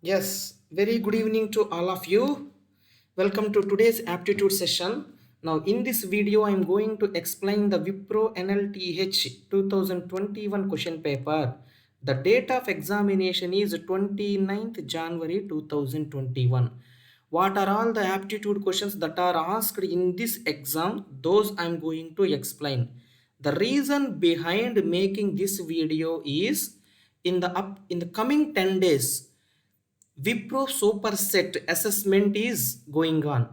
Yes, very good evening to all of you. Welcome to today's aptitude session. Now, in this video, I am going to explain the Wipro NLTH 2021 question paper. The date of examination is 29th January 2021. What are all the aptitude questions that are asked in this exam? Those I am going to explain. The reason behind making this video is in the coming 10 days Wipro Superset assessment is going on,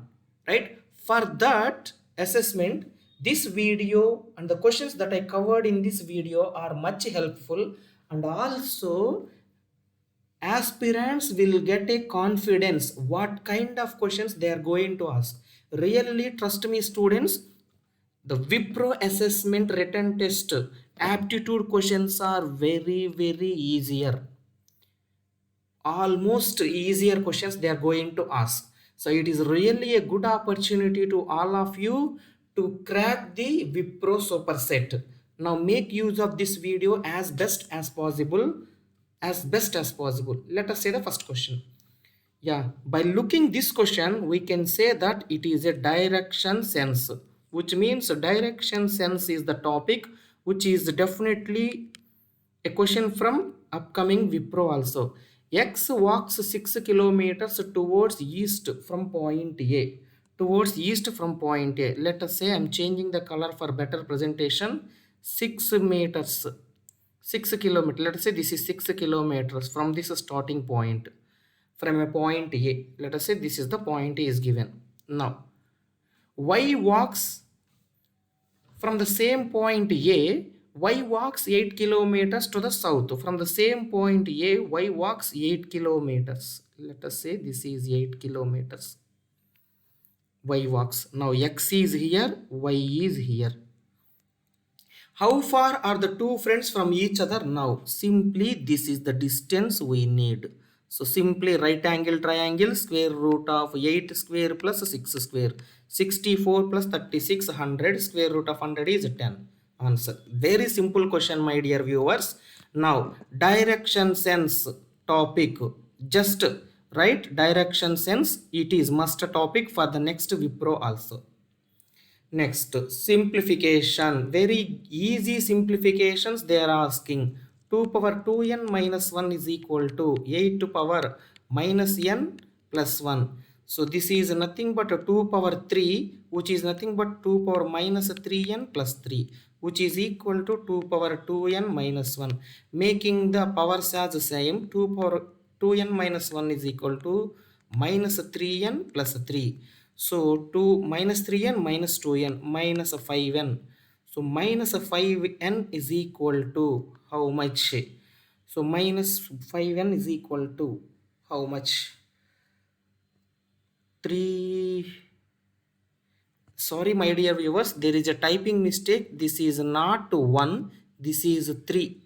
right? For that assessment, this video and the questions that I covered in this video are much helpful, and also aspirants will get a confidence what kind of questions they are going to ask. Really, trust me, students, the Wipro assessment written test aptitude questions are very easier, almost easier questions they are going to ask. So it is really a good opportunity to all of you to crack the Wipro superset. Now make use of this video as best as possible. Let us say the first question. Yeah, by looking this question, we can say that it is a direction sense, which means direction sense is the topic, which is definitely a question from upcoming Wipro also. X walks 6 kilometers towards east from point A. Towards east from point A. Let us say I'm changing the color for better presentation. 6 meters. 6 kilometers. Let us say this is 6 kilometers from this starting point. From a point A. Let us say this is the point A is given. Now, Y walks from the same point A, Y walks 8 kilometers to the south. From the same point A, Y walks 8 kilometers. Let us say this is 8 kilometers. Y walks. Now X is here, Y is here. How far are the two friends from each other now? Simply this is the distance we need. So simply right angle triangle, square root of 8 square plus 6 square. 64 plus 36, 100, square root of 100 is 10. Answer. Very simple question, my dear viewers. Now direction sense topic. Just right direction sense. It is must topic for the next Wipro also. Next, simplification. Very easy simplifications they are asking. 2 power 2n minus 1 is equal to 8 to power minus n plus 1. So this is nothing but 2 power 3, which is nothing but 2 power minus 3n plus 3, which is equal to 2 power 2n minus 1. Making the powers as the same, 2 power 2n minus 1 is equal to minus 3n plus 3. So 2 minus 3n minus 2n minus 5n. So minus 5n is equal to how much? So minus 5n is equal to how much? 3. Sorry, my dear viewers, there is a typing mistake. This is not 1, this is 3.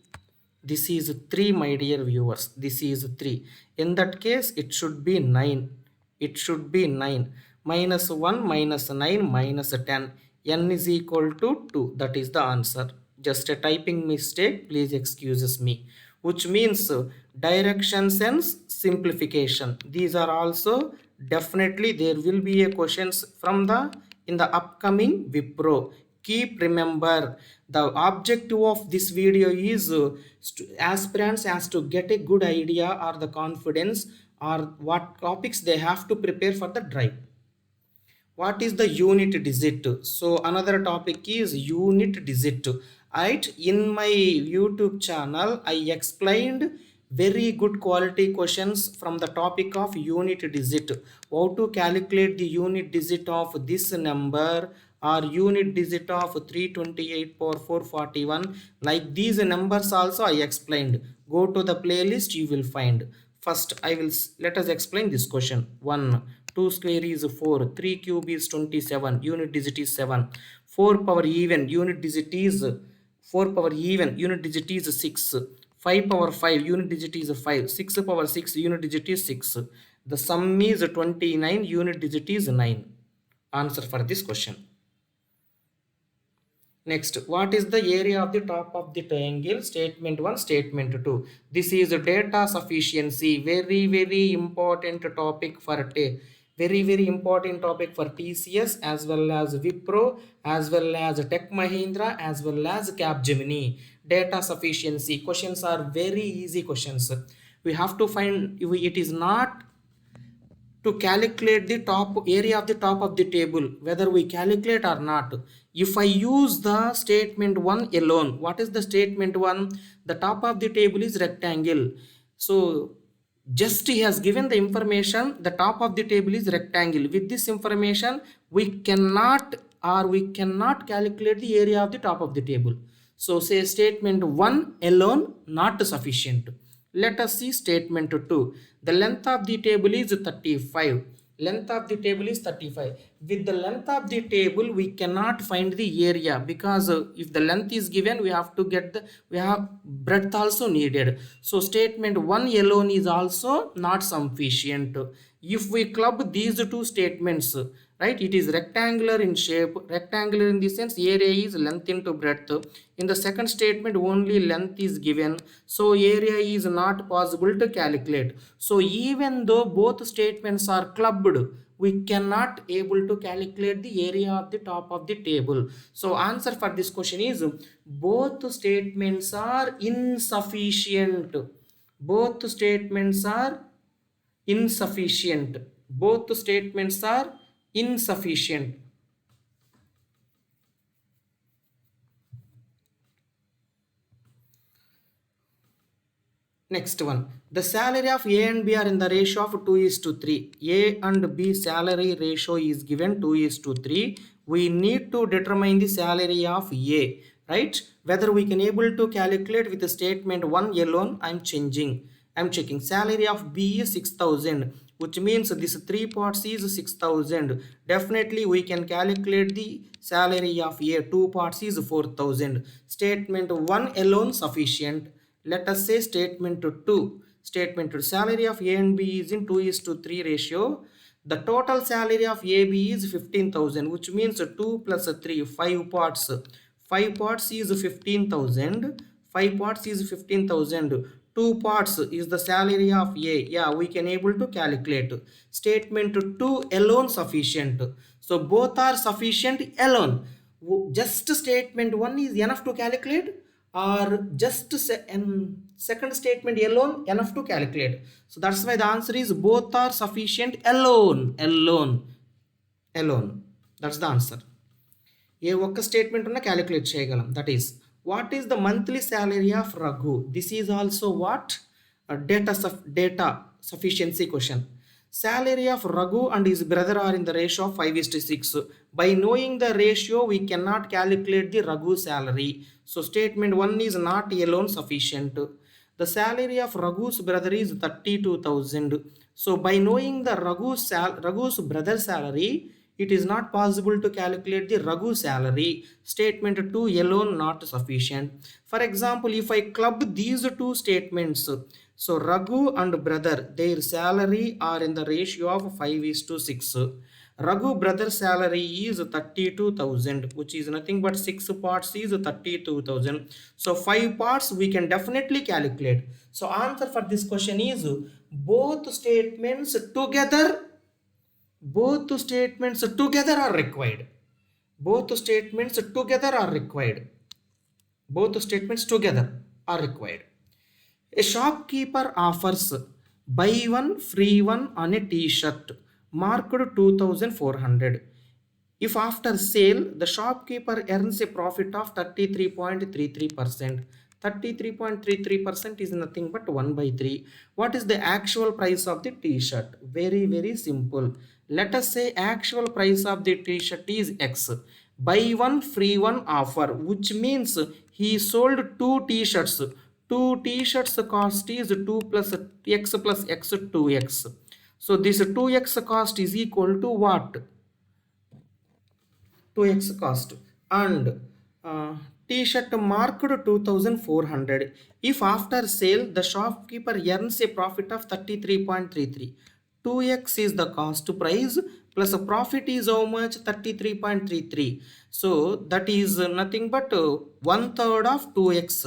This is 3, my dear viewers. This is 3. In that case, it should be 9. It should be 9. Minus 1 minus 9 minus 10. N is equal to 2. That is the answer. Just a typing mistake. Please excuse me. Which means direction sense simplification. These are also definitely there will be a questions from the in the upcoming Wipro. Keep remember the objective of this video is aspirants has to get a good idea or the confidence or what topics they have to prepare for the drive. What is the unit digit? So another topic is unit digit. Right, in my YouTube channel I explained very good quality questions from the topic of unit digit, how to calculate the unit digit of this number or unit digit of 328 power 441. Like these numbers also I explained. Go to the playlist, you will find. First I will let us explain this question. 1, 2 square is 4, 3 cube is 27, unit digit is 7, 4 power even, unit digit is 4 power even, unit digit is 6, 5 power 5, unit digit is 5, 6 power 6, unit digit is 6. The sum is 29, unit digit is 9. Answer for this question. Next, what is the area of the top of the triangle? Statement 1, statement 2. This is data sufficiency. Very important topic for very important topic for TCS as well as Wipro as well as Tech Mahindra as well as Capgemini. Data sufficiency questions are very easy questions. We have to find, it is not to calculate the top area of the top of the table, whether we calculate or not. If I use the statement 1 alone, what is the statement 1? The top of the table is rectangle. So just he has given the information, the top of the table is rectangle. With this information we cannot calculate the area of the top of the table. So say statement 1 alone not sufficient. Let us see statement 2. The length of the table is 35. Length of the table is 35. With the length of the table, we cannot find the area, because if the length is given, we have to get we have breadth also needed. So statement 1 alone is also not sufficient. If we club these two statements, right, it is rectangular in shape. Rectangular in the sense area is length into breadth. In the second statement only length is given, so area is not possible to calculate. So even though both statements are clubbed, we cannot able to calculate the area of the top of the table. So answer for this question is both statements are insufficient. Both statements are insufficient. Both statements are insufficient. Next one, the salary of A and B are in the ratio of 2:3. A and B salary ratio is given 2:3. We need to determine the salary of A, right? Whether we can able to calculate with the statement 1 alone, I'm checking. Salary of B is 6,000, which means this 3 parts is 6,000. Definitely we can calculate the salary of A. 2 parts is 4,000. Statement 1 alone sufficient. Let us say statement 2. Statement 2, salary of A and B is in 2:3 ratio. The total salary of AB is 15,000, which means 2 plus 3, 5 parts. 5 parts is 15,000. 5 parts is 15,000. 2 parts is the salary of A. Yeah, we can able to calculate. Statement 2 alone sufficient. So both are sufficient alone. Just statement 1 is enough to calculate, or just second statement alone enough to calculate? So that's why the answer is both are sufficient alone. That's the answer. ఏ ఒక్క statement ఉన్న calculate చేయగలం. That is, what is the monthly salary of Raghu? This is also what data sufficiency question. Salary of Raghu and his brother are in the ratio of 5:6. By knowing the ratio, we cannot calculate the Raghu salary. So statement 1 is not alone sufficient. The salary of Raghu's brother is 32,000. So by knowing the Raghu's brother salary, it is not possible to calculate the Raghu salary. Statement 2 alone not sufficient. For example, if I club these two statements, so Raghu and brother, their salary are in the ratio of 5:6. Raghu brother salary is 32,000, which is nothing but 6 parts is 32,000. So 5 parts we can definitely calculate. So answer for this question is both statements together are required. Both statements together are required. A shopkeeper offers buy one free one on a t-shirt marked 2,400. If after sale the shopkeeper earns a profit of 33.33%. 33.33% is nothing but 1/3. What is the actual price of the t-shirt? Very simple. Let us say actual price of the t-shirt is X. Buy one free one offer, which means he sold 2 t-shirts. 2 t-shirts cost is 2 plus X plus X 2X. So this 2X cost is equal to what? 2X cost. And t-shirt marked 2,400. If after sale the shopkeeper earns a profit of 33.33, 2X is the cost price plus a profit is how much? 33.33. So that is nothing but one third of 2x.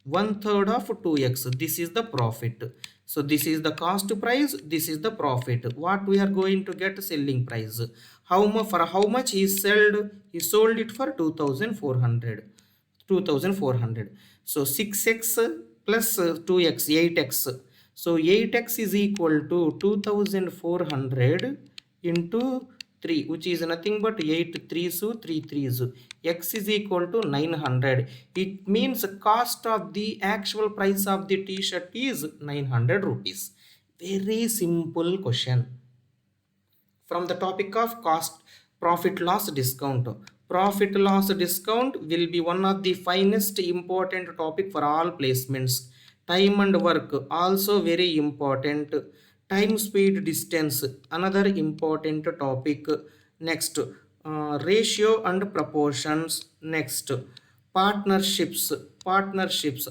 One third of 2x. This is the profit. So this is the cost price, this is the profit. What we are going to get? Selling price. How much, for how much he sold? He sold it for 2400. 2400. So 6x plus 2x, 8x. So 8x is equal to 2400 into 3, which is nothing but 8 3s 3 3s. X is equal to 900. It means cost of the actual price of the t-shirt is 900 rupees. Very simple question. From the topic of cost, profit loss discount. Profit loss discount will be one of the finest important topic for all placements. Time and work also very important. Time, speed, distance another important topic. Next, ratio and proportions. Next, partnerships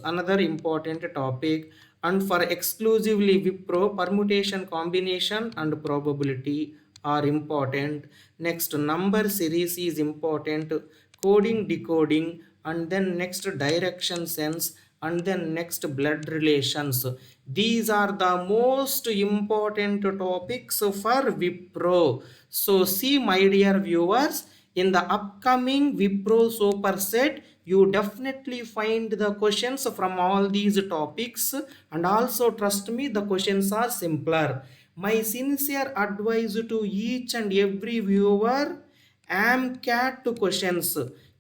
another important topic. And for exclusively Wipro, permutation, combination and probability are important. Next, number series is important, coding, decoding, and then next direction sense, and then next blood relations. These are the most important topics for Wipro. So see, my dear viewers, in the upcoming Wipro superset, you definitely find the questions from all these topics, and also trust me, the questions are simpler. My sincere advice to each and every viewer, AMCAT questions,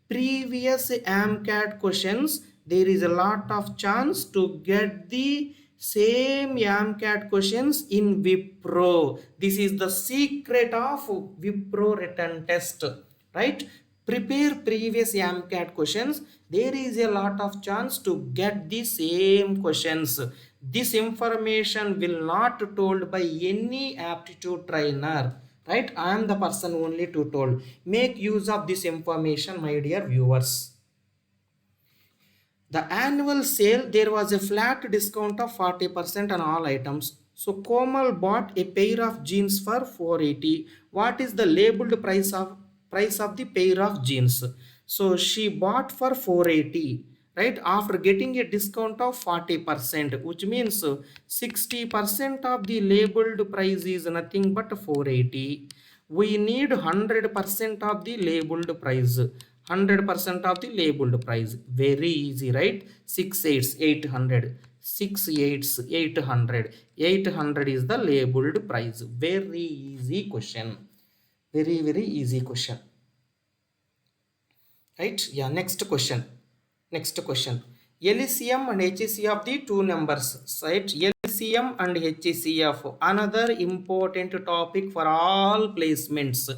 previous AMCAT questions, there is a lot of chance to get the same AMCAT questions in Wipro. This is the secret of Wipro written test, right? Prepare previous AMCAT questions. There is a lot of chance to get the same questions. This information will not told by any aptitude trainer, right? I am the person only to told. Make use of this information, my dear viewers. The annual sale, there was a flat discount of 40% on all items. So Komal bought a pair of jeans for 480. What is the labeled price of the pair of jeans? So she bought for 480, right? After getting a discount of 40%, which means 60% of the labeled price is nothing but 480. We need 100% of the labeled price. 100% of the labeled price. Very easy, right? 6 8s 800. 6 8s 800. 800 is the labeled price. Very easy question. Very easy question. Right? Yeah, next question. Next question. LCM and HCF of the two numbers, right? LCM and HCF, another important topic for all placements.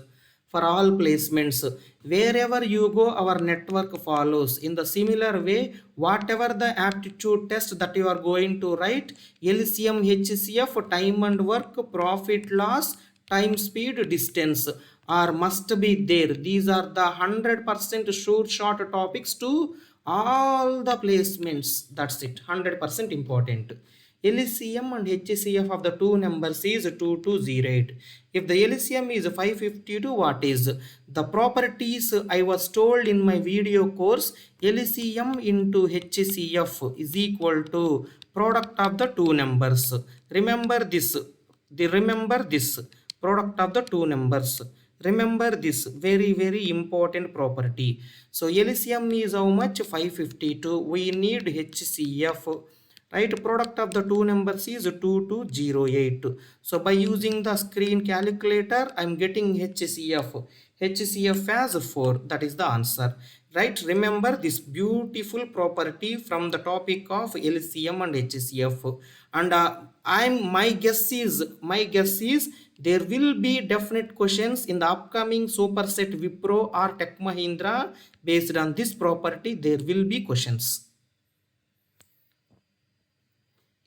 For all placements, wherever you go, our network follows. In the similar way, whatever the aptitude test that you are going to write, LCM, HCF, time and work, profit loss, time, speed, distance are must be there. These are the 100% sure short topics to all the placements. That's it, 100% important. LCM and HCF of the two numbers is 2208. If the LCM is 552, what is the properties I was told in my video course? LCM into HCF is equal to product of the two numbers. Remember this. Remember this, product of the two numbers. Remember this very important property. So LCM is how much? 552. We need HCF, right? Product of the two numbers is 2208. So by using the screen calculator, I'm getting HCF. HCF as 4. That is the answer, right? Remember this beautiful property from the topic of LCM and HCF. And my guess is there will be definite questions in the upcoming superset Wipro or Tech Mahindra based on this property. There will be questions.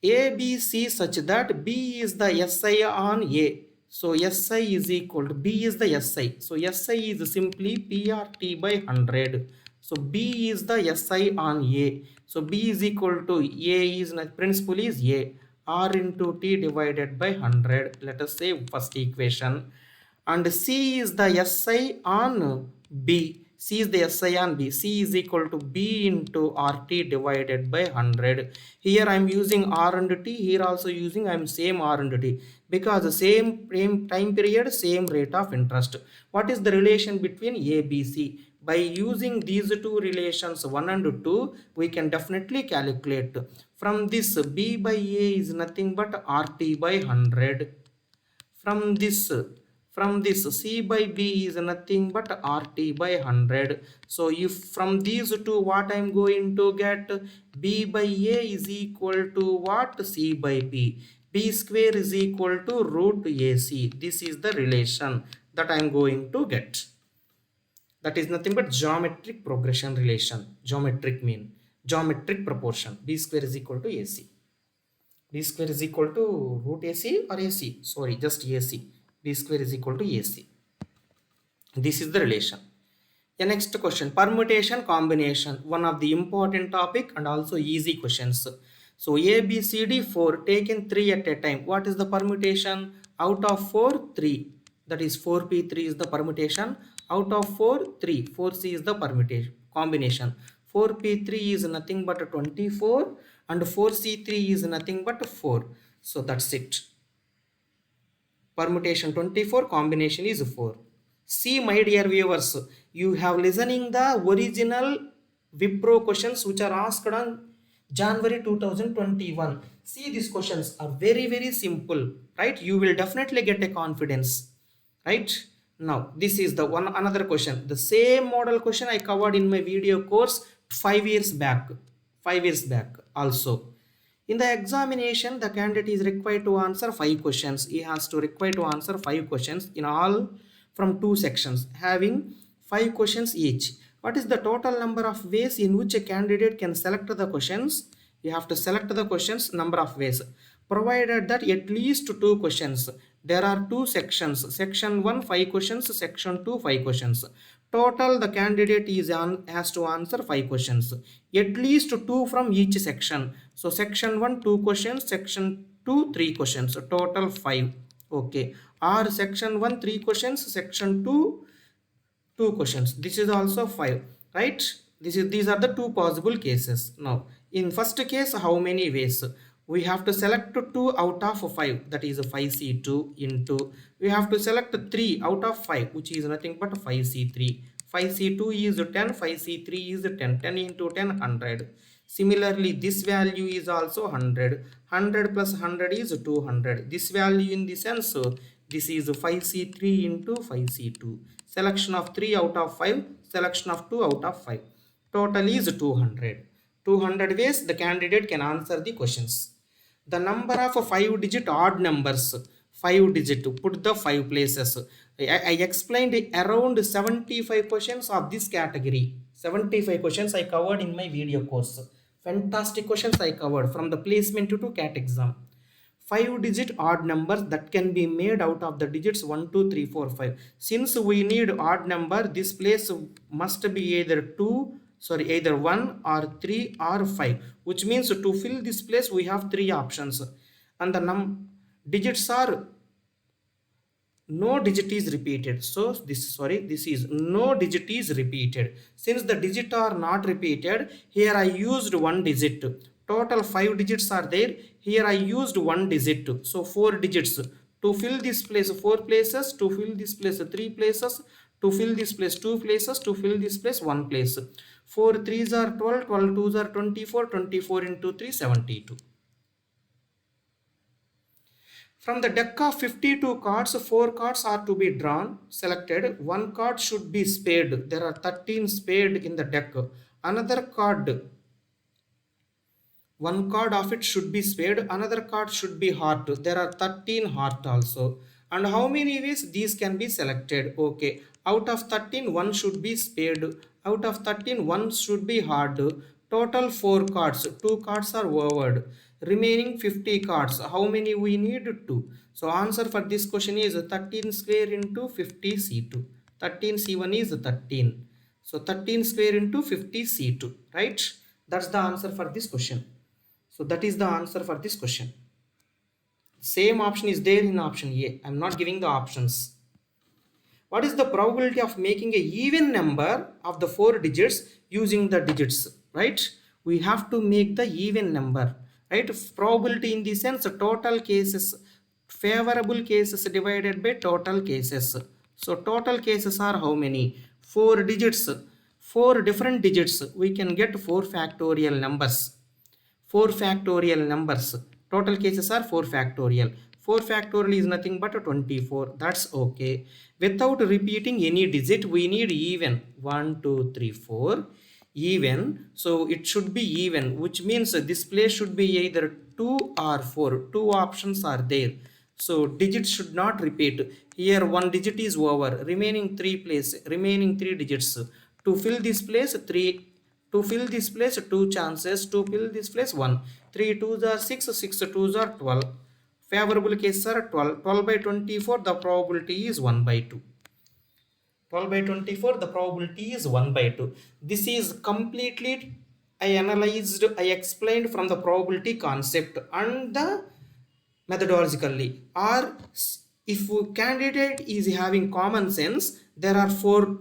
A, B, C such that B is the SI on A. So SI is equal to B is the SI. So SI is simply PRT by 100. So B is the SI on A. So B is equal to A is principal is A. R into T divided by 100. Let us say first equation. and C is the SI on B. C is the SI on B. C is equal to B into RT divided by 100. Here I am using R and T. Here also using I am same R and T because the same time period, same rate of interest. What is the relation between A, B, C? By using these two relations 1 and 2, we can definitely calculate. From this, B by A is nothing but RT by 100. From this C by B is nothing but RT by 100. So if from these two, what I am going to get, B by A is equal to what? C by B. B square is equal to root AC. This is the relation that I am going to get. That is nothing but geometric progression relation, geometric mean, geometric proportion. B square is equal to AC. B square is equal to root AC or AC? Sorry, just AC. B square is equal to AC. This is the relation. The next question, permutation combination, one of the important topic and also easy questions. So A, B, C, D, 4, taken 3 at a time. What is the permutation? Out of 4, 3. That is 4P3 is the permutation. Out of 4, 3. 4C is the permutation combination. 4P3 is nothing but 24 and 4C3 is nothing but 4. So that's it. Permutation 24, combination is 4. See, my dear viewers, you have listening the original Wipro questions which are asked on January 2021. See, these questions are very simple, right? You will definitely get a confidence, right? Now, this is the one another question. The same model question I covered in my video course 5 years back. 5 years back also. In the examination, the candidate is required to answer 5 questions. He has to require to answer 5 questions in all from 2 sections, having 5 questions each. What is the total number of ways in which a candidate can select the questions? You have to select the questions number of ways, provided that at least 2 questions. There are 2 sections. Section 1 5 questions, section 2 5 questions. Total the candidate has to answer 5 questions, at least 2 from each section. So section 1 2 questions, section 2 3 questions, total 5. Okay, or section 1 3 questions, section 2 2 questions. This is also 5, right? These are the 2 possible cases. Now in first case, how many ways? We have to select 2 out of 5, that is 5C2 into, we have to select 3 out of 5, which is nothing but 5C3. 5C2 is 10, 5C3 is 10, 10 into 10 100. Similarly, this value is also 100. 100 plus 100 is 200. This value in the sense, this is 5C3 into 5C2. Selection of 3 out of 5, selection of 2 out of 5. Total is 200. 200 ways the candidate can answer the questions. The number of 5-digit odd numbers, 5 digit, put the 5 places. I explained around 75 questions of this category. 75 questions I covered in my video course. Fantastic questions I covered from the placement to CAT exam. 5-digit odd numbers that can be made out of the digits 1, 2, 3, 4, 5. Since we need odd number, this place must be either 1 or 3 or 5, which means to fill this place we have 3 options, and the digits are no digit is repeated. So this is no digit is repeated. Since the digit are not repeated, here I used 1 digit. Total 5 digits are there. Here I used 1 digit. So 4 digits. To fill this place 4 places, to fill this place 3 places, to fill this place 2 places, to fill this place 1 place. 4 3s are 12, 12 2s are 24, 24 into 3 72. From the deck of 52 cards, 4 cards are to be drawn, selected. 1 card should be spade. There are 13 spade in the deck. Another card, 1 card of it should be spade. Another card should be heart. There are 13 heart also. And how many ways these can be selected? Okay, out of 13, 1 should be spade. Out of 13, 1 should be heart. Total 4 cards. 2 cards are over. Remaining 50 cards. How many we need? 2. So answer for this question is 13 square into 50 C2. 13 C1 is 13. So 13 square into 50 C2. Right? That's the answer for this question. So that is the answer for this question. Same option is there in option A. I am not giving the options. What is the probability of making a even number of the 4 digits using the digits, right? We have to make the even number, right? Probability in the sense total cases, favorable cases divided by total cases. So total cases are how many? 4 digits. 4 different digits. We can get 4 factorial numbers. 4 factorial numbers. Total cases are 4 factorial. 4 factorial is nothing but 24. That's okay. Without repeating any digit, we need even. 1, 2, 3, 4. Even. So it should be even, which means this place should be either 2 or 4. Two options are there. So digits should not repeat. Here one digit is over. Remaining 3 digits. To fill this place, 3. To fill this place, 2 chances. To fill this place, 1. 3 twos are 6, 6 twos are 12. Favorable cases are 12. 12 by 24, the probability is 1 by 2. 12 by 24, the probability is 1 by 2. This is completely, I explained from the probability concept and the methodologically. Or if candidate is having common sense, there are four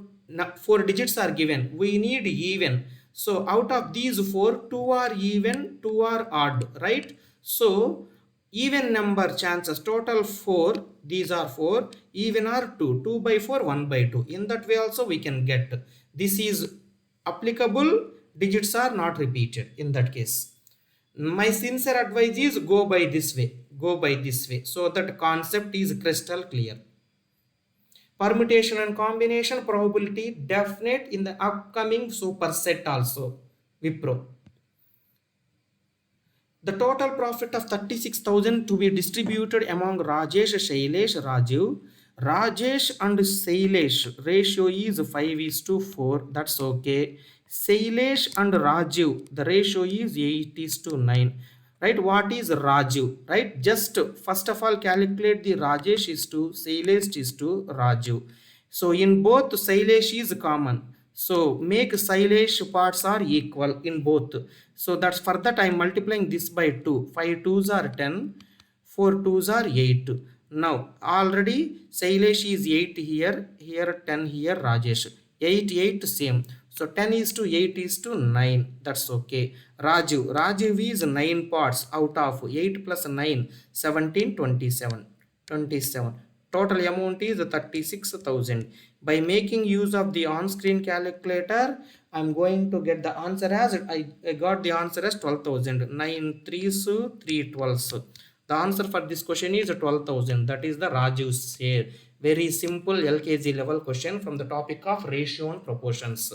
digits are given, we need even. So out of these 4, 2 are even, 2 are odd, right? So even number chances, total 4, these are 4, even are 2, 2 by 4, 1 by 2. In that way also we can get. This is applicable, digits are not repeated in that case. My sincere advice is go by this way, so that concept is crystal clear. Permutation and combination probability definite in the upcoming superset also. Wipro. The total profit of 36,000 to be distributed among Rajesh, Shailesh, Rajiv. Rajesh and Shailesh ratio is 5:4. That's okay. Shailesh and Rajiv, the ratio is 8:9. Right? What is Rajiv? Right? Just first of all calculate the Rajesh is to Shailesh is to Rajiv. So in both Shailesh is common. So make Shailesh parts are equal in both. So that's for that I am multiplying this by 2. 5 twos are 10. 4 twos are 8. Now already Shailesh is 8 here. Here 10 here Rajesh. 8 8 same. So 10 is to 8 is to 9. That's okay. Rajiv is 9 parts out of 8 plus 9. 17 27. 27. Total amount is 36,000. By making use of the on-screen calculator, I am going to get the answer as I got the answer as 12,000. 9 3s 3 12s. The answer for this question is 12,000. That is the Rajiv's share. Very simple LKG level question from the topic of ratio and proportions.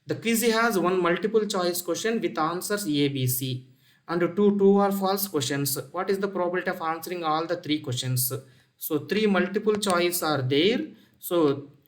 The quiz has one multiple choice question with answers A, B, C and two true or false questions. What is the probability of answering all the 3 questions? So 3 multiple choice are there. So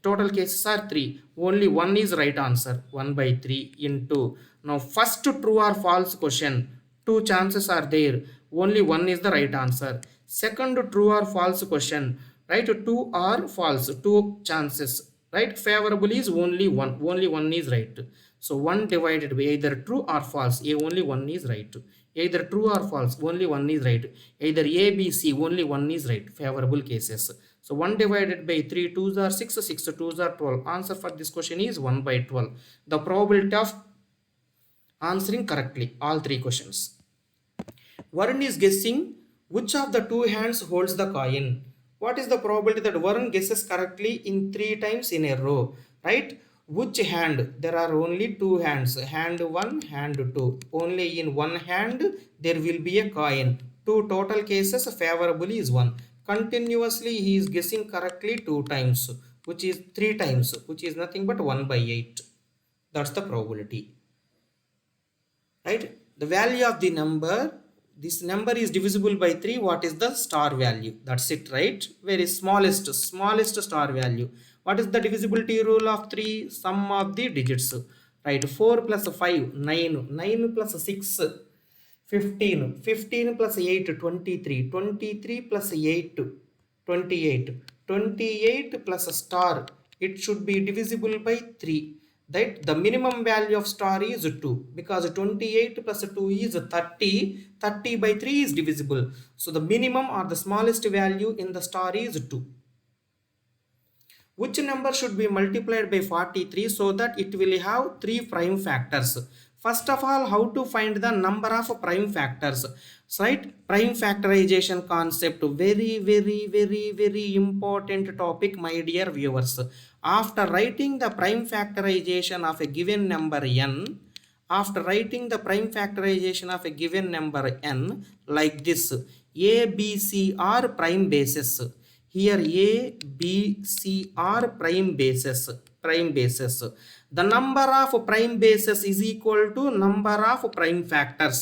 total cases are 3. Only one is right answer. 1 by 3 into. Now first true or false question. 2 chances are there. Only one is the right answer. Second true or false question. Right? 2 or false. 2 chances. Right? Favorable is only one. Only one is right. So 1 divided by either true or false. Only one is right. Either true or false, only one is right. Either A, B, C, only one is right. Favorable cases. So 1 divided by 3 twos are 6, 6 twos are 12. Answer for this question is 1 by 12. The probability of answering correctly all 3 questions. Varun is guessing which of the 2 hands holds the coin. What is the probability that Varun guesses correctly in 3 times in a row? Right? Which hand? There are only 2 hands. Hand 1, hand 2. Only in one hand there will be a coin. 2 total cases, favorable is 1. Continuously he is guessing correctly 2 times, which is 3 times, which is nothing but 1 by 8. That's the probability. Right? The value of the number, this number is divisible by 3. What is the star value? That's it, right? Very smallest star value. What is the divisibility rule of 3? Sum of the digits. Right? 4 plus 5, 9. 9 plus 6, 15. 15 plus 8, 23. 23 plus 8, 28. 28 plus a star. It should be divisible by 3. That the minimum value of star is 2, because 28 plus 2 is 30. 30 by 3 is divisible. So the minimum or the smallest value in the star is 2. which number should be multiplied by 43 so that it will have 3 prime factors? First of all, how to find the number of prime factors, right? Prime factorization concept, very important topic, my dear viewers. After writing the prime factorization of a given number n, after writing the prime factorization of a given number n like this, a b c are prime bases. Here a b c are prime bases, prime bases. The number of prime bases is equal to number of prime factors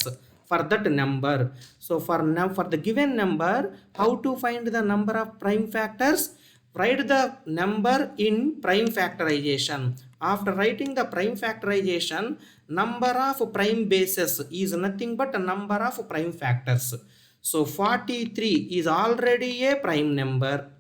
for that number. So for now, for the given number, how to find the number of prime factors? Write the number in prime factorization. After writing the prime factorization, number of prime bases is nothing but a number of prime factors. So 43 is already a prime number,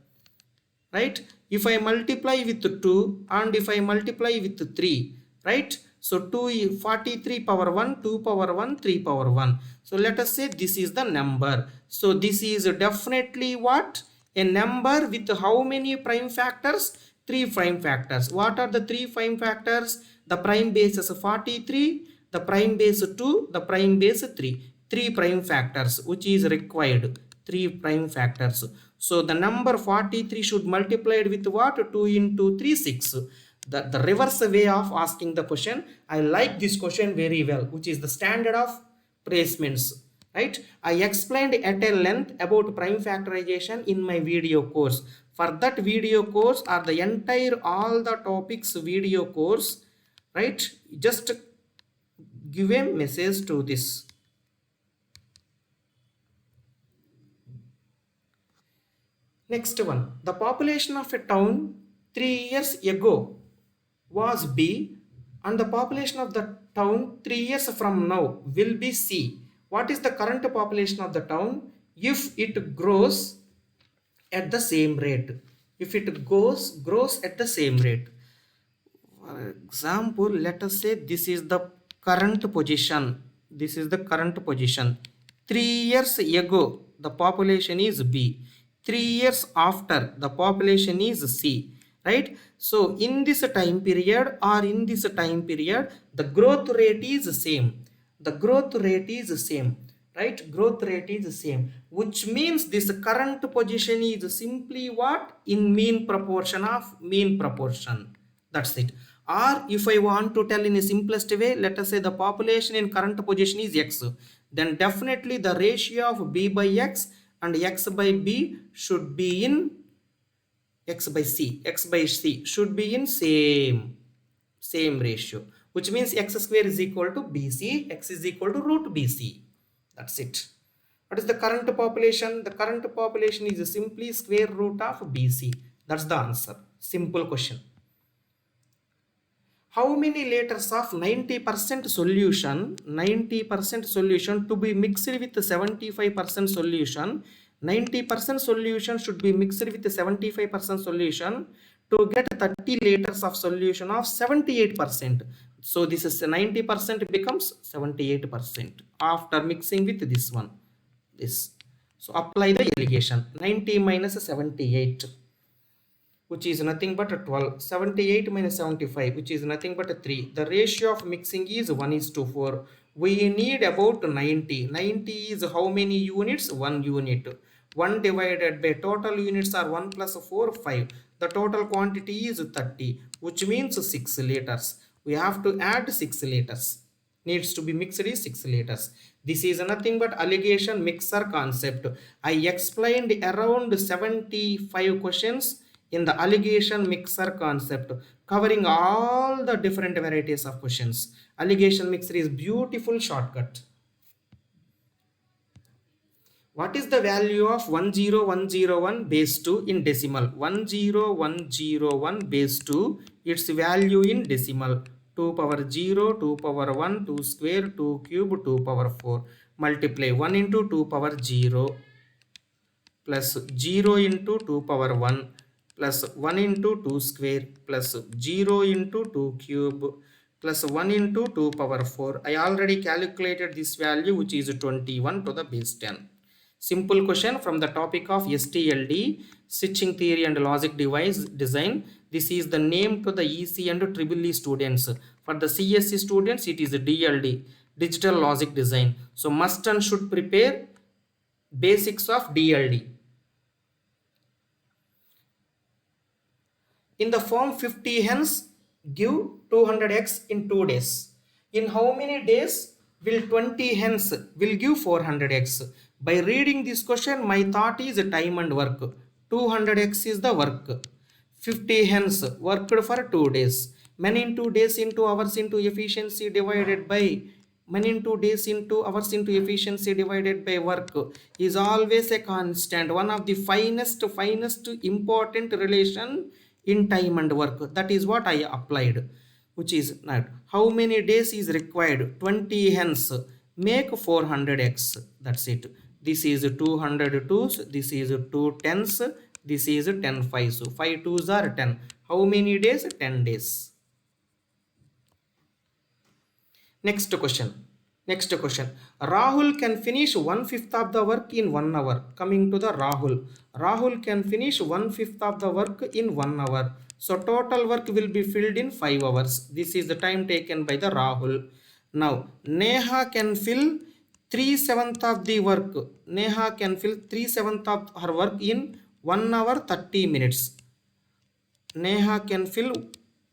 right? If I multiply with 2 and if I multiply with 3, right? So 43 power 1, 2 power 1, 3 power 1. So let us say this is the number. So this is definitely what? A number with how many prime factors? 3 prime factors. What are the 3 prime factors? The prime base is 43, the prime base 2, the prime base 3. 3 prime factors which is required. 3 prime factors. So the number 43 should multiplied with what? 2 into 3, 6. The reverse way of asking the question. I like this question very well, which is the standard of placements, right? I explained at a length about prime factorization in my video course. For that video course or the entire all the topics video course, right? Just give a message to this. Next one, the population of a town 3 years ago was B and the population of the town 3 years from now will be C. What is the current population of the town if it grows at the same rate? If it grows at the same rate. For example, let us say this is the current position. This is the current position. 3 years ago, the population is B. 3 years after, the population is C, right? So in this time period or in this time period, the growth rate is same. The growth rate is same, right? Growth rate is same, which means this current position is simply what? In mean proportion of mean proportion. That's it. Or if I want to tell in a simplest way, let us say the population in current position is X, then definitely the ratio of B by X and X by B should be in X by C. X by C should be in same ratio, which means X square is equal to BC, X is equal to root BC. That's it. What is the current population? The current population is simply square root of BC. That's the answer. Simple question. How many liters of 90% solution, 90% solution to be mixed with 75% solution? 90% solution should be mixed with 75% solution to get 30 liters of solution of 78%. So this is 90% becomes 78% after mixing with this one. This. So apply the alligation. 90 minus 78, which is nothing but 12. 78 minus 75, which is nothing but 3. The ratio of mixing is 1:4. We need about 90. 90 is how many units? 1 unit. 1 divided by total units are 1 plus 4, 5. The total quantity is 30, which means 6 liters. We have to add 6 liters. Needs to be mixed is 6 liters. This is nothing but alligation mixer concept. I explained around 75 questions in the alligation mixer concept, covering all the different varieties of questions. Alligation mixer is beautiful shortcut. What is the value of 10101 base 2 in decimal? 10101 base 2, its value in decimal. 2 power 0, 2 power 1, 2 square, 2 cube, 2 power 4. Multiply 1 into 2 power 0 plus 0 into 2 power 1 plus 1 into 2 square plus 0 into 2 cube plus 1 into 2 power 4. I already calculated this value, which is 21 to the base 10. Simple question from the topic of STLD, Stitching Theory and Logic Device Design. This is the name to the EC and Triple E students. For the CSC students, it is DLD, Digital Logic Design. So must and should prepare basics of DLD. In the form 50 hens give 200 eggs in 2 days. In how many days will 20 hens will give 400 eggs? By reading this question, my thought is time and work. 200 eggs is the work. 50 hens worked for 2 days. Many into days into hours into efficiency divided by many into days into hours into efficiency divided by work is always a constant. One of the finest important relation in time and work. That is what I applied, which is not how many days is required. 20 hens make 400 eggs. That's it. This is 200 twos. This is 2 tens. This is 10 fives. 5 twos are 10. How many days? 10 days. Next question. Rahul can finish 1/5 of the work in 1 hour. Coming to the Rahul. Rahul can finish 1/5 of the work in 1 hour. So total work will be filled in 5 hours. This is the time taken by the Rahul. Now Neha can fill 3/7 of the work. Neha can fill 3/7 of her work in 1 hour 30 minutes. Neha can fill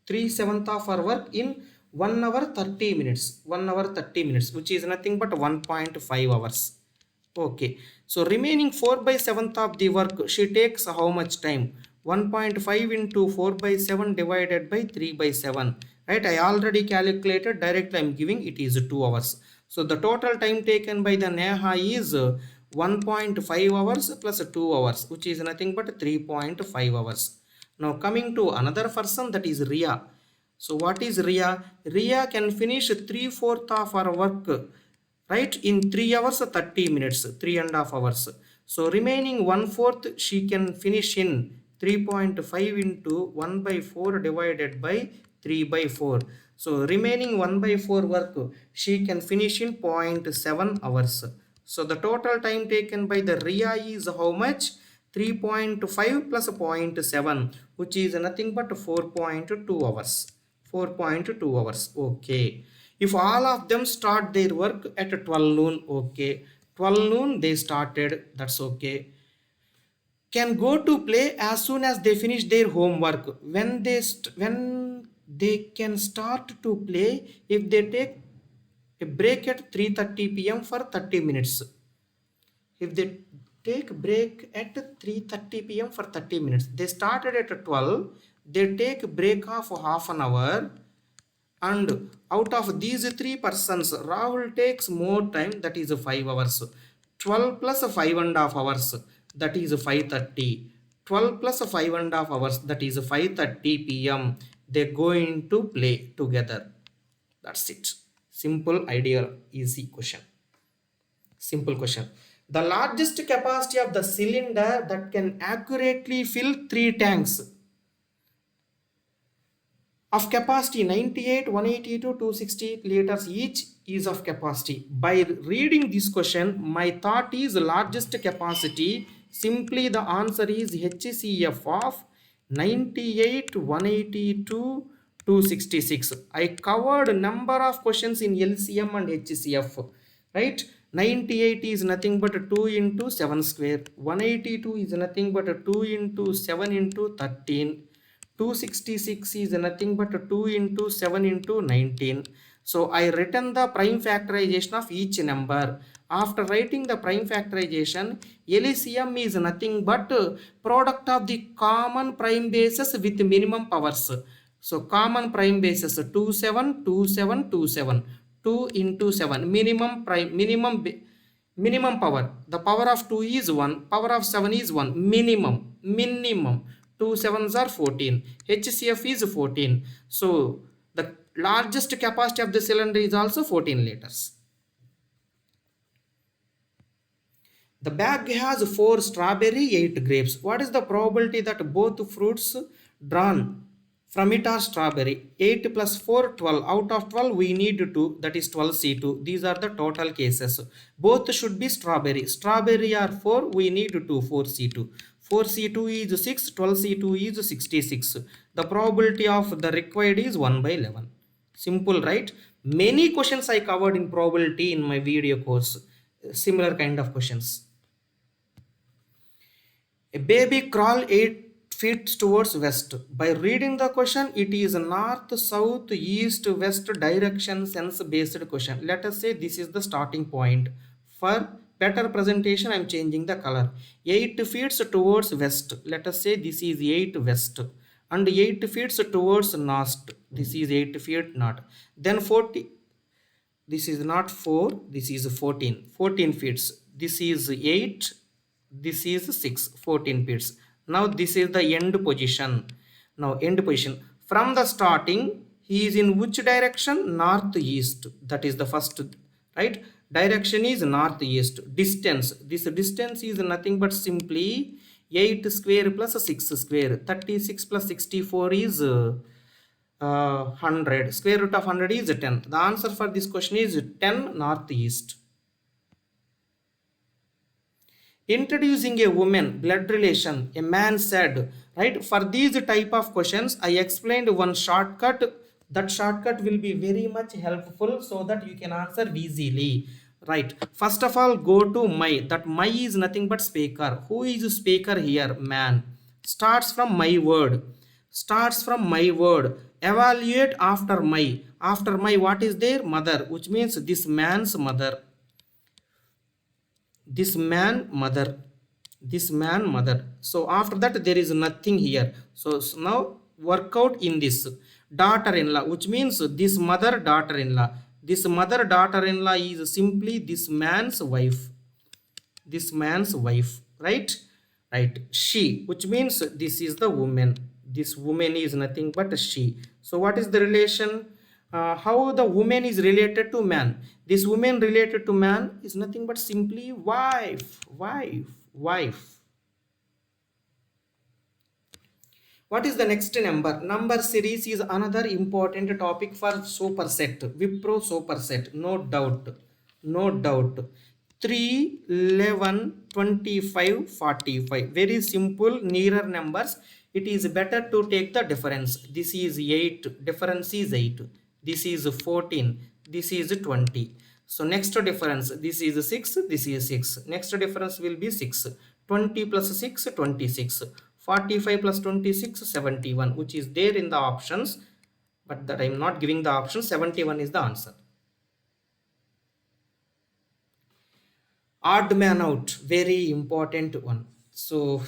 3/7 of her work in 1 hour 30 minutes. 1 hour 30 minutes, which is nothing but 1.5 hours. Okay. So remaining 4/7 of the work, she takes how much time? 1.5 into 4/7 divided by 3/7. Right? I already calculated. Directly I am giving it is 2 hours. So the total time taken by the Neha is 1.5 hours plus 2 hours, which is nothing but 3.5 hours. Now coming to another person, that is Ria. So what is Ria? Ria can finish 3/4 of her work, right, in 3 hours 30 minutes, 3.5 hours. So remaining 1/4 she can finish in 3.5 into 1/4 divided by 3/4. So remaining 1/4 work she can finish in 0.7 hours. So the total time taken by the Ria is how much? 3.5 plus 0.7, which is nothing but 4.2 hours. 4.2 hours. Okay. If all of them start their work at 12 noon, okay. 12 noon they started, that's okay. Can go to play as soon as they finish their homework. When they can start to play if they take a break at 3:30 p.m. for 30 minutes. If they take break at 3:30 p.m. for 30 minutes, they started at 12, they take break of half an hour, and out of these 3 persons, Rahul takes more time, that is 5 hours. 12 plus 5.5 hours, that is 5:30. 12 plus 5.5 hours, that is 5:30 p.m. They're going to play together. That's it. Simple, ideal, easy question. Simple question. The largest capacity of the cylinder that can accurately fill 3 tanks of capacity 98, 182, 260 liters each is of capacity. By reading this question, my thought is largest capacity. Simply the answer is HCF of 98, 182, 266. I covered number of questions in LCM and HCF, right? 98 is nothing but 2 into 7 square. 182 is nothing but 2 into 7 into 13. 266 is nothing but 2 into 7 into 19. So I written the prime factorization of each number. After writing the prime factorization, LCM is nothing but product of the common prime bases with minimum powers. So common prime bases 2, 7, 2, 7, 2, 7. 2 into 7. Minimum power. The power of 2 is 1. Power of 7 is 1. Minimum. 2 sevens are 14. HCF is 14. So the largest capacity of the cylinder is also 14 liters. The bag has 4 strawberry, 8 grapes. What is the probability that both fruits drawn From it are strawberry. 8 plus 4, 12. Out of 12 we need 2, that is 12C2. These are the total cases. Both should be strawberry. Strawberry are 4, we need 2, 4C2. 4C2 is 6, 12C2 is 66. The probability of the required is 1 by 11. Simple, right? Many questions I covered in probability in my video course. Similar kind of questions. A baby crawl 8 feet towards west. By reading the question, it is north, south, east, west direction sense based question. Let us say this is the starting point. For better presentation, I am changing the color. 8 feet towards west. Let us say this is 8 west. And 8 feet towards north. This is 8 feet north. Then 40. This is not 4. This is 14. 14 feet. This is 8. This is 6, 14 feet. Now this is the end position. Now end position, from the starting he is in which direction? Northeast. That is the first, right? Direction is northeast. Distance, this distance is nothing but simply 8 square plus 6 square. 36 plus 64 is 100. Square root of 100 is 10. The answer for this question is 10 northeast. Introducing a woman blood relation, a man said, right? For these type of questions I explained one shortcut. That shortcut will be very much helpful so that you can answer easily, right? First of all, go to my. That my is nothing but speaker. Who is speaker here? Man. Starts from my word. Starts from my word. Evaluate after my. After my, what is there? Mother, which means this man's mother. This man mother. This man mother. So after that there is nothing here. So now work out in this. Daughter-in-law, which means this mother daughter-in-law. This mother daughter-in-law is simply this man's wife. This man's wife, right? Right. She, which means this is the woman. This woman is nothing but she. So what is the relation? How the woman is related to man? This woman related to man is nothing but simply wife. Wife. What is the next number? Number series is another important topic for superset. Wipro superset, no doubt. 3, 11, 25, 45. Very simple, nearer numbers. It is better to take the difference. This is 8, difference is 8. This is 14, this is 20. So next difference, this is 6, this is 6. Next difference will be 6. 20 plus 6, 26. 45 plus 26, 71, which is there in the options, but that I am not giving the option. 71 is the answer. Odd man out, very important one. So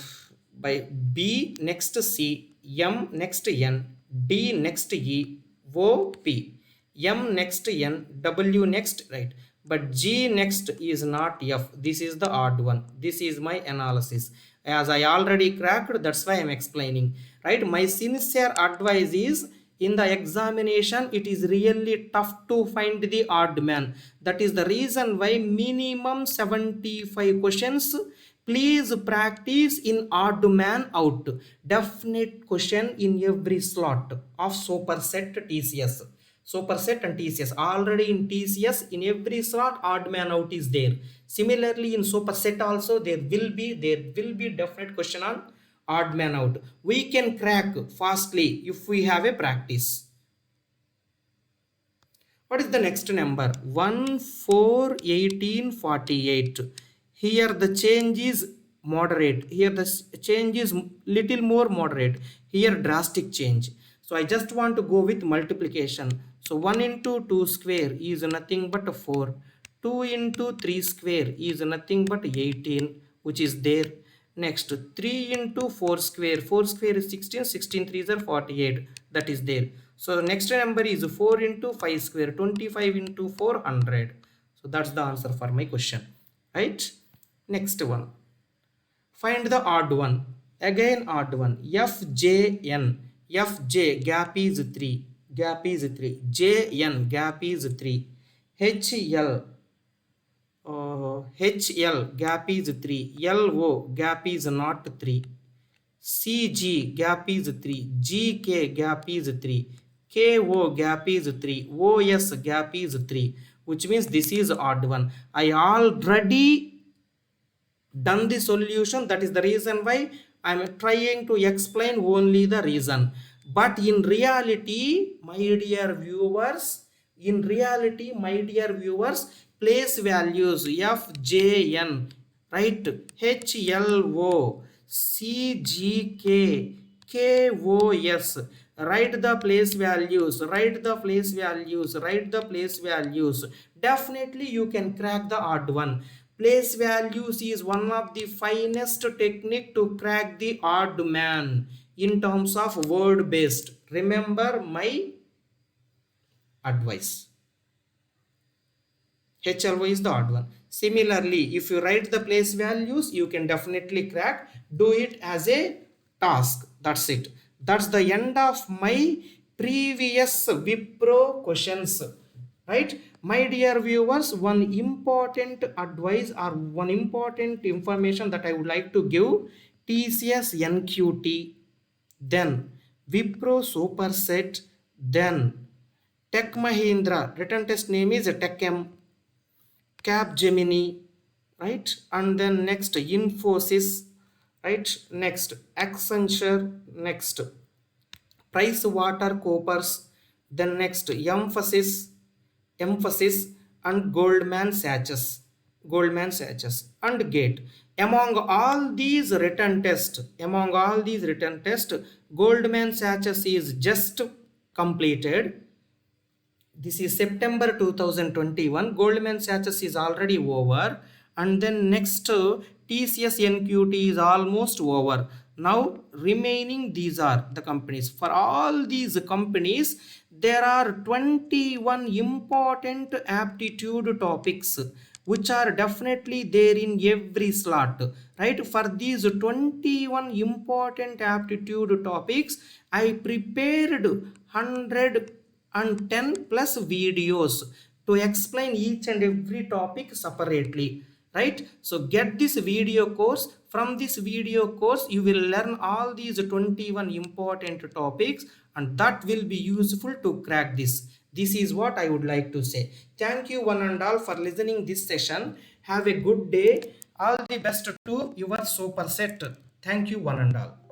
by B next C, M next N, D next E, O P, M next N, W next, right? But G next is not F. This is the odd one. This is my analysis. As I already cracked, that's why I'm explaining, right? My sincere advice is, in the examination it is really tough to find the odd man. That is the reason why minimum 75 questions. Please practice in odd man out. Definite question in every slot of superset TCS. Superset and TCS. Already in TCS, in every slot odd man out is there. Similarly in superset also there will be definite question on odd man out. We can crack fastly if we have a practice. What is the next number? 1, 4, 18, 48. Here the change is moderate. Here the change is little more moderate. Here drastic change. So I just want to go with multiplication. So 1 into 2 square is nothing but 4. 2 into 3 square is nothing but 18, which is there. Next 3 into 4 square. 4 square is 16. 16 3s are 48. That is there. So the next number is 4 into 5 square. 25 into 400. So that's the answer for my question. Right? Next one. Find the odd one. Again odd one. FJN. FJ gap is 3. Gap is 3. JN gap is 3. HL. HL gap is 3. LO gap is not 3. CG gap is 3, GK gap is 3, KO gap is 3, OS gap is 3, which means this is odd one. I already done the solution. That is the reason why I am trying to explain only the reason. But in reality, my dear viewers, place values FJN, right? HLO, CGK, KOS, write the place values, write the place values. Definitely you can crack the odd one. Place values is one of the finest technique to crack the odd man in terms of word based. Remember my advice. HLO is the odd one. Similarly, if you write the place values, you can definitely crack. Do it as a task. That's it. That's the end of my previous Wipro questions. Right? My dear viewers, one important advice or one important information that I would like to give: TCS NQT, then Wipro Superset, then Tech Mahindra, written test name is TechM, Capgemini, right? And then next Infosys, right? Next Accenture, next Price Water Coopers, then next Emphasis, and Goldman Sachs, and Gate. Among all these written test, Goldman Sachs is just completed. This is September 2021. Goldman Sachs is already over, and then next TCS NQT is almost over. Now remaining these are the companies. For all these companies, there are 21 important aptitude topics which are definitely there in every slot, right? For these 21 important aptitude topics, I prepared 110 plus videos to explain each and every topic separately, right? So get this video course. From this video course you will learn all these 21 important topics, and that will be useful to crack this. This is what I would like to say. Thank you one and all for listening this session. Have a good day. All the best to your Superset. Thank you one and all.